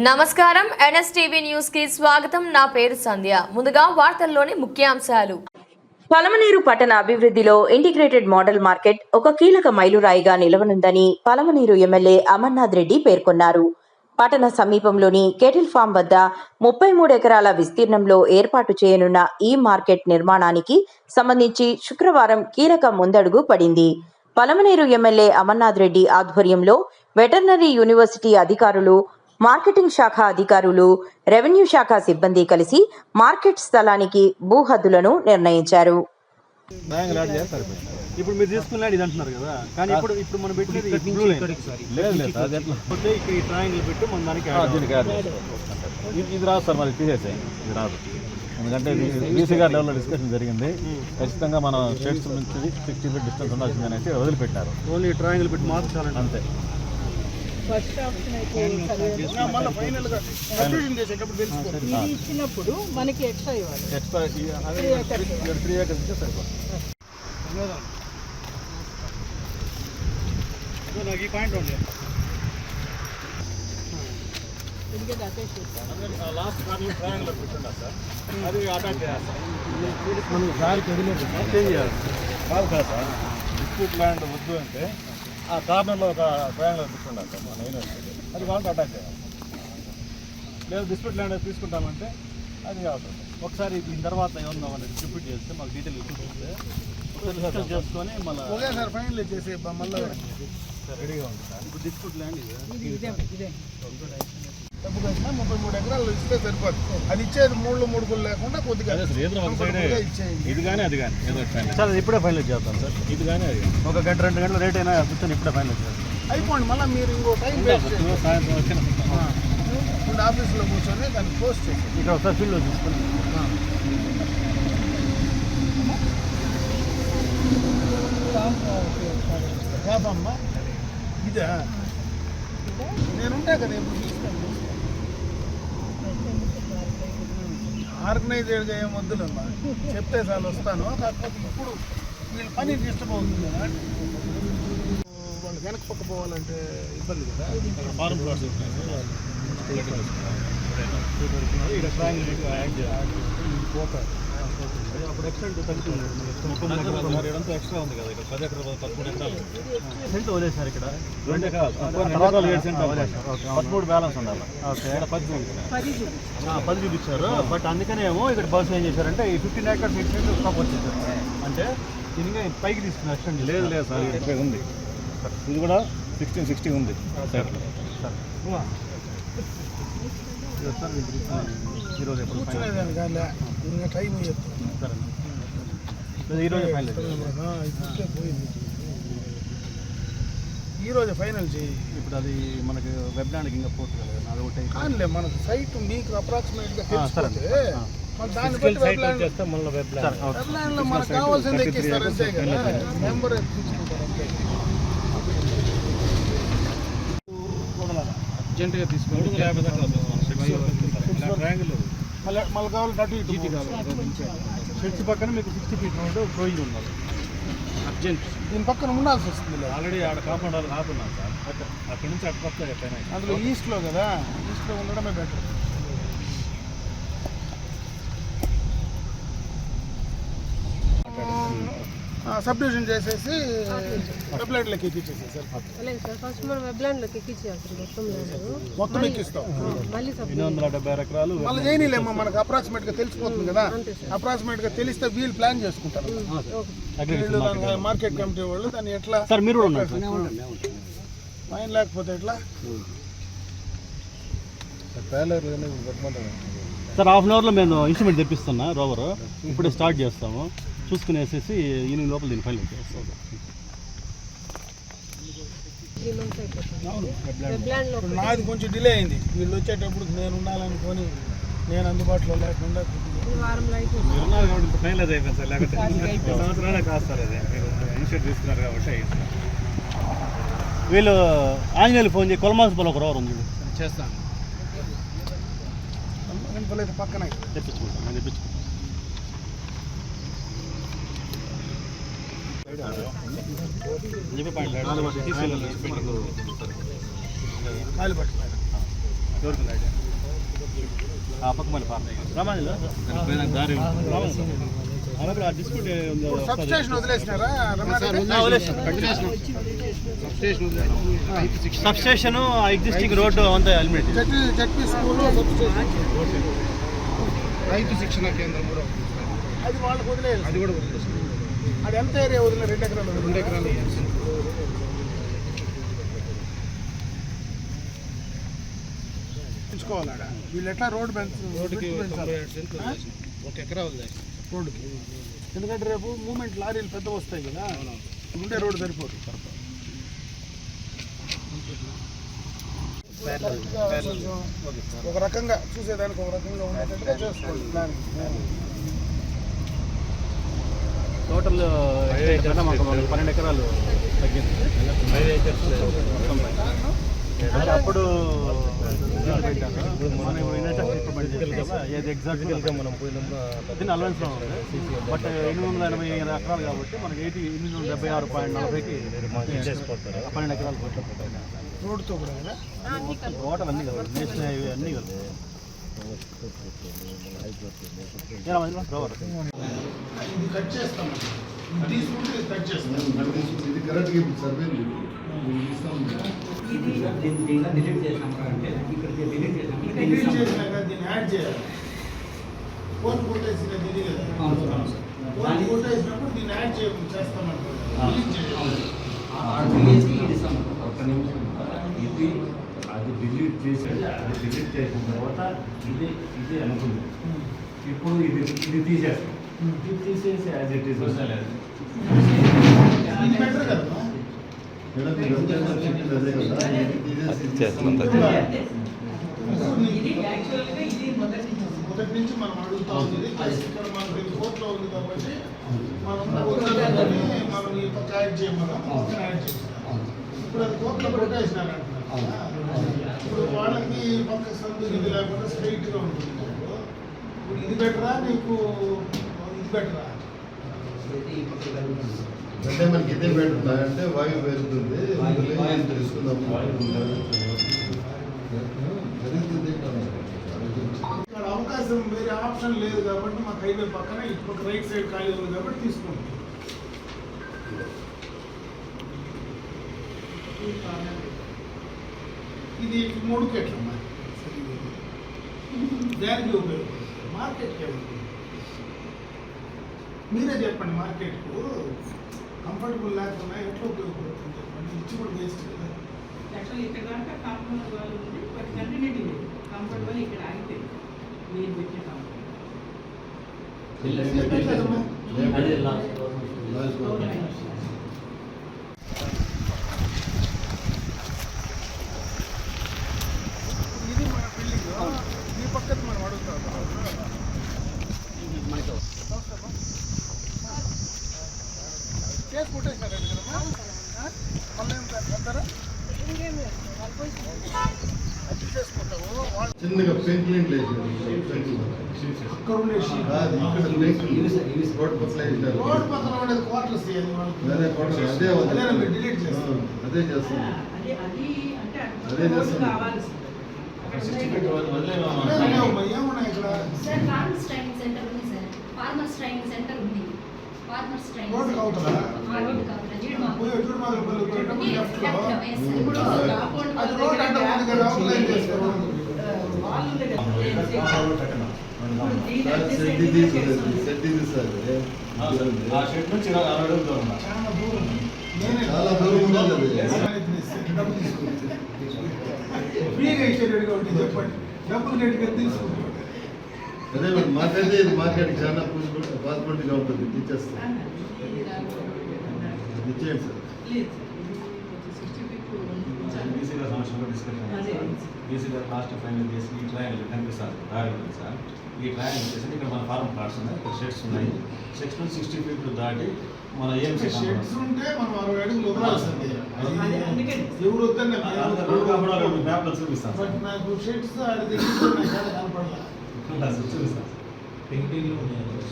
నమస్కారం NSTV news కి స్వాగతం. నా పేరు సంధ్య. ముందుగా వార్తల్లోని ముఖ్యాంశాలు. పలమనేరు పట్టణ అభివృద్ధిలో ఇంటిగ్రేటెడ్ మోడల్ మార్కెట్ ఒక కీలక మైలురాయిగా నిలవనుందని పలమనేరు ఎమ్మెల్యే అమర్నాథ్ రెడ్డి పేర్కొన్నారు. పట్టణ సమీపంలోని కెటిల్ ఫామ్ వద్ద 33 ఎకరాల విస్తీర్ణంలో ఏర్పాటు చేయనున్న ఈ మార్కెట్ నిర్మాణానికి సంబంధించి శుక్రవారం కీలక ముందడుగు పడింది. పలమనేరు ఎమ్మెల్యే అమర్నాథ్ రెడ్డి ఆధ్వర్యంలో వెటర్నరీ యూనివర్సిటీ అధికారులు, మార్కెటింగ్ శాఖ అధికారులు, రెవెన్యూ శాఖ సిబ్బంది కలిసి మార్కెట్ స్థలానికి భూ హద్దులను నిర్ణయించారు. ఇప్పుడు మీరు తీసుకున్నాడు ఇది అంటున్నారు కదా, కానీ ఇప్పుడు మనం పెట్టినది ఈ ట్రయాంగిల్ పెట్టి మన దానికి ఇది రాదు సార్, మరి తీసేసాయి. ఇది రాదు, ఎందుకంటే వీసీ గారి లెవెల్లో డిస్కషన్ జరిగింది. ఖచ్చితంగా మనం స్టేట్స్ నుంచి 60 ఫీట్ డిస్టెన్స్ ఉండాల్సింది అనేసి వదిలిపెట్టారు. ఓన్లీ ట్రయాంగిల్ పెట్టి మార్చాలంటే అంతే. ఇచ్చినప్పుడు మనకి ఎక్స్ట్రా ఇవ్వాలి. ఎక్స్ట్రా 3 acres ఇస్తే సరిపోతుంది. నాకు ఈ పాయింట్ ఉంది. లాస్ట్ ట్రయాంగిల్ పెట్టున్నా సార్, అది అటాక్ చేయాలి. మనం దారికి వదిలేదు చేంజ్ చేయాలి కాదు కదా సార్, డిస్ప్యూట్ ల్యాండ్ వద్దు అంటే ఆ కార్నర్లో ఒక ట్రయాంగిల్ పెట్టుకున్నారు సార్ మన యూనివర్సిటీ, అది వాళ్ళకి అటాక్ చేయాలి. లేదు డిస్ప్యూట్ ల్యాండ్ తీసుకుంటామంటే అది అవుతుంది. ఒకసారి దీని తర్వాత ఏమన్నా మనం డిస్ట్రిబ్యూట్ చేస్తే మాకు డీటెయిల్ చూపిస్తే చేసుకొని మళ్ళీ ఒకేసారి ఫైనల్ చేసే మళ్ళీ రెడీగా ఉంది సార్. ఇప్పుడు డిస్ప్యూట్ ల్యాండ్ ఇదే డబ్బు కట్టినా 33 ఎకరాలు ఇస్తే సరిపోతుంది. అది ఇచ్చేది మూడు లేకుండా కొద్దిగా ఇది కానీ అది కానీ ఏదో సార్ అది ఇప్పుడే ఫైనల్ చేస్తాం సార్. ఇది కానీ అది ఒక గంట 2 గంటలు రేట్ అయినా కూర్చొని ఇప్పుడే ఫైనల్ చేస్తాం. అయిపోండి, మళ్ళీ మీరు ఇంకో టైం సాయంత్రం వచ్చిన ఇప్పుడు ఆఫీస్లో కూర్చొని దాన్ని పోస్ట్ చేసి ఇక్కడ ఒకసారి ఫీల్డ్లో తీసుకొని అమ్మా ఇదా నేనుంటా కదా ఇప్పుడు తీసుకొని ఆర్గనైజ్డ్గా ఏం వద్దులమ్మా, చెప్తే చాలు వస్తాను. కాకపోతే ఇప్పుడు వీళ్ళ పని డిస్టర్బ్ అవుతుంది కదా, వాళ్ళు వెనక పక్క పోవాలంటే ఇబ్బంది కదా. ఫార్మ్ ప్లాట్స్ అప్పుడు ఎక్స్టెంట్ తగ్గుతుంది. ఇదంతా ఎక్స్ట్రా ఉంది కదా, ఇక్కడ 10 ఎకరాలు 13 ఎకరాలు సెంట్ వదిలేసారు. ఇక్కడ 2 ఎకరాలు 7 సెంట్లు 13 బ్యాలెన్స్ ఉండాలి. ఓకే, 10 చూపించారు. బట్ అందుకనే ఏమో ఇక్కడ బస్ ఏం చేశారంటే ఈ 15 acres ఎక్స్టెంట్ స్టాప్ వచ్చేసారు. అంటే దీనిగా పైకి తీసుకున్నారు ఎక్స్టెంట్. లేదు సార్, ఇక్కడ ఉంది. ఇది కూడా 1660 ఉంది సార్. ఈరోజు ఎప్పుడు టైం ఈరోజు ఫైనల్ ఈరోజు ఫైనల్ చేయి. ఇప్పుడు అది మనకి వెబ్ ల్యాండ్కి ఇంకా పోతుంది కదా, అది ఒకటి కాదులే. మనకు సైట్ మీకు అప్రాక్సిమేట్గా తెలిసిపోతే దాన్ని బట్టి వెబ్ ల్యాండ్ చేస్తే మళ్ళీ వెబ్ ల్యాండ్లో మనకు కావాల్సింది ఎక్కిస్తారు అంతే కదా, నెంబర్ ఎక్కించుకుంటారు అంతే. అర్జెంటుగా తీసుకొని మళ్ళీ కావాలి అటు ఇటు కావాలి. చర్చి పక్కన మీకు 60 feet రోడ్డు ప్రొవిజన్ ఉండాలి అర్జెంట్. దీని పక్కన ఉండాల్సి వస్తుంది. ఆల్రెడీ ఆడ కాంపౌండ్ వాళ్ళు ఆపున్నాం సార్, అక్కడి నుంచి అటు పక్క ఎక్కడైనా అందులో ఈస్ట్లో కదా, ఈస్ట్లో ఉండడమే బెటర్. సబ్ డివిజన్ చేసేసి వెబ్ ల్యాండ్లోకి ఎక్కించేసి సార్. ఫస్ట్ మనం వెబ్ ల్యాండ్లోకి ఎక్కించేయాలి. మొత్తం ఎక్కిస్తాం. మళ్ళీ 870 ఎకరాలు మళ్ళీ చేయలేమో, మనకు అప్రాక్సిమేట్గా తెలిసిపోతుంది కదా. అప్రాక్సిమేట్గా తెలిస్తే వీళ్ళు ప్లాన్ చేసుకుంటారు. మార్కెట్ కమిటీ వాళ్ళు దాన్ని ఎట్లా సార్ మీరు ఫైన్ లేకపోతే ఎట్లా సార్. హాఫ్ అన్ అవర్లో మేము ఇన్స్ట్రుమెంట్ తెప్పిస్తున్నా, రోవర్ ఇప్పుడే స్టార్ట్ చేస్తాము. చూసుకునేసేసి ఈవినింగ్ లోపల దీన్ని ఫైల్ చేస్తాం. 3 months అయిపోతుంది. నాది కొంచెం డిలే అయింది. వీళ్ళు వచ్చేటప్పుడు నేను ఉండాలనుకొని నేను అందుబాటులో లేకుండా వారంలో అయిపోతుంది. మీరున్నారు కాబట్టి ఇప్పుడు ఫైనలైజ్ అయిపోయింది సార్, లేకపోతే సంవత్సరాలే కాదు సార్. అదే మీరు ఇనిషియేట్ తీసుకున్నారు కాబట్టి వీళ్ళు ఆంజనేయులు ఫోన్ చేసి కొలమాసపల్లి ఒక రోవర్ ఉంది చేస్తాను. పక్కన తెప్పించుకుంటాం, నేను తెప్పించుకుంటాం. కాలు పట్టుకోవాలి. ఎవరికి ఐడియా ఆ పక్క మళ్ళీ పార్టీ దారి డిస్ప్యూట్ సబ్ స్టేషన్ వదిలేసినారా సబ్ స్టేషన్ ఎగ్జిస్టింగ్ రోడ్డు అంతా helmet ZP school substation రైతు శిక్షణ కేంద్రం కూడా అది వాళ్ళకి వదిలేదు. అది కూడా వదిలేదు. అది ఎంత ఏరియా వదిలేదు? 2 ఎకరాలు. 2 ఎకరాలు పెంచుకోవాలా? వీళ్ళు ఎట్లా రోడ్డు రోడ్డుకి 1 ఎకరా వదిలేదు రోడ్డుకి. ఎందుకంటే రేపు మూమెంట్ లారీలు పెద్ద వస్తాయి కదా, ఉండే రోడ్డు సరిపోదు. ఒక రకంగా చూసేదానికి ఒక రకంగా ఉండేటట్టుగా చేసుకోండి ప్లాన్. టోటల్ 12 ఎకరాలు తగ్గింది. అప్పుడు ఎగ్జాక్ట్గా మనం పోయినప్పుడు అలవెన్స్లో ఉంది. బట్ 880 ఎకరాలు కాబట్టి మనకి 876.40కి చేసుకోవచ్చు. 12 ఎకరాలు పోతారు రోడ్డుతో కూడా కదా, టోటల్ అన్నీ కదా, నేషనల్ హైవే అన్నీ కదా. ఇది కట్ చేస్తాం, తీసుకుంటే ఇది కట్ చేస్తాం. ఇది కరెక్ట్గా సర్వే డిలీట్ చేసినాక దీన్ని యాడ్ చేయాలి. ఫోన్ కొట్టేసిన ఇది కదా, ఫోన్ కొట్టేసినప్పుడు దీన్ని యాడ్ చేస్తామంటారు. డిలీట్ చేయాలి. ఇది అది డిలీట్ చేసిన తర్వాత ఇది అనుకుంది. ఇప్పుడు ఇది తీసేస్తాం. ఇది తీసేసి యాజ్ ఇట్ ఈస్ వస్తలేదు. ఇది బెటర్ కదా. మొదటి నుంచి మనం అడుగుతా ఉంది. ఇక్కడ మనకి కోర్టులో ఉంది కాబట్టి మనం మనం ఈ పక్క యాడ్ చేయమన్నా పక్కన యాడ్ చేస్తాం. ఇప్పుడు అది కోర్టులో కొట్టేసినారంటున్నారు. ఇప్పుడు వాళ్ళకి పక్క సందు ఇది లేకుండా స్ట్రైట్గా ఉంటుంది. ఇప్పుడు ఇది బెటరా నీకు ఇది బెటరా? అంటే మనకి ఇదే పెడుతున్నా అంటే వాయు పెరుగుతుంది తెలుసుకుందాం. జరుగుతుంది ఇక్కడ అవకాశం వేరే ఆప్షన్ లేదు కాబట్టి మాకు హైవే పక్కన ఇప్పుడు రైట్ సైడ్ ఖాళీ ఉంది కాబట్టి తీసుకుంటాం. ఇది 3 ఎట్లా దానికి ఉపయోగపడుతుంది. మార్కెట్కి ఏముంది మీరే చెప్పండి. మార్కెట్కు కంఫర్టబుల్ లేకుండా ఎట్లా ఉపయోగపడుతుంది చెప్పండి. ఇచ్చి కూడా వేస్ట్ కదా. యాక్చువల్లీ ఇక్కడ దాకా కంఫర్టబుల్ వాళ్ళు ఉంది, బట్ కంటిన్యూటీ లేదు. కంఫర్టబుల్ ఇక్కడ ఆగితే మీరు పెట్టే ఇది మన బిల్డింగ్. ఈ పక్కన మనం అడుగుతాం. కేసు కొట్టేసినారండి కదమ్మా. మళ్ళీ ఏం కడతారా? అది చేసుకుంటావు. చిన్నగా పెంకులింగ్ లేదు. అక్కడ ఉండే అది ఇక్కడ పెంకులు రోడ్ పక్కన వేసినారు. రోడ్ పక్కన ఉండేది క్వార్టర్స్ అదే quarters. అదే మీరు డిలీట్ చేస్తారు. అదే చేస్తాం. అదే చేస్తాం కావాలి. ఏమున్నాయి ఇక్కడ? సార్ ఫార్మర్స్ ట్రైనింగ్ సెంటర్ ఉంది సార్. ఫార్మర్స్ ట్రైనింగ్ సెంటర్ ఉంది. ఫార్మర్స్ ట్రైనింగ్ రోడ్డు కావుతుందా? రోడ్డు కావుతుందా? జీడిమాకు. ఇప్పుడు అది రోడ్ అంటే ఉంది కదా, అవుట్లైన్ చేస్తారు. సెట్ ఇది సార్. ఆ షెడ్ నుంచి 60 అడుగులు దూరం. చాలా దూరం. నేనే చాలా దూరం ఉండాలి అది. డబ్బులు తీసుకుంటే ఫ్రీగా ఇచ్చేటట్టుగా ఉంటుంది చెప్పండి. డబ్బులు గట్టిగా తీసుకుంటాం. అదే మాకైతే ఇది మార్కెట్ చాలా పాసిబిలిటీగా ఉంటుంది. ఇచ్చేస్తాం. ఇచ్చేయండి సార్. బీసీ గారి సమస్యలో డిస్కషన్. బీసీ గారు లాస్ట్ ఫైనల్ చేసి ఈ ట్రయాంగిల్ కనిపిస్తారు. దారి ఉంది సార్. ఈ ట్రయాంగిల్ వచ్చేసి ఇక్కడ మన ఫార్మ్ ప్లాట్స్ ఉన్నాయి, ఇక్కడ షెడ్స్ ఉన్నాయి. 6 నుంచి 60 ఫీట్లు దాటి మన ఏఎంసీ షెడ్స్ ఉంటే మనం 60 అడుగులు వదలాల్సిందే. ఎవరు వద్దన్నా మ్యాప్లో చూపిస్తాను సార్. నాకు షెడ్స్ అది దగ్గర కనపడాలి. చూపిస్తాను.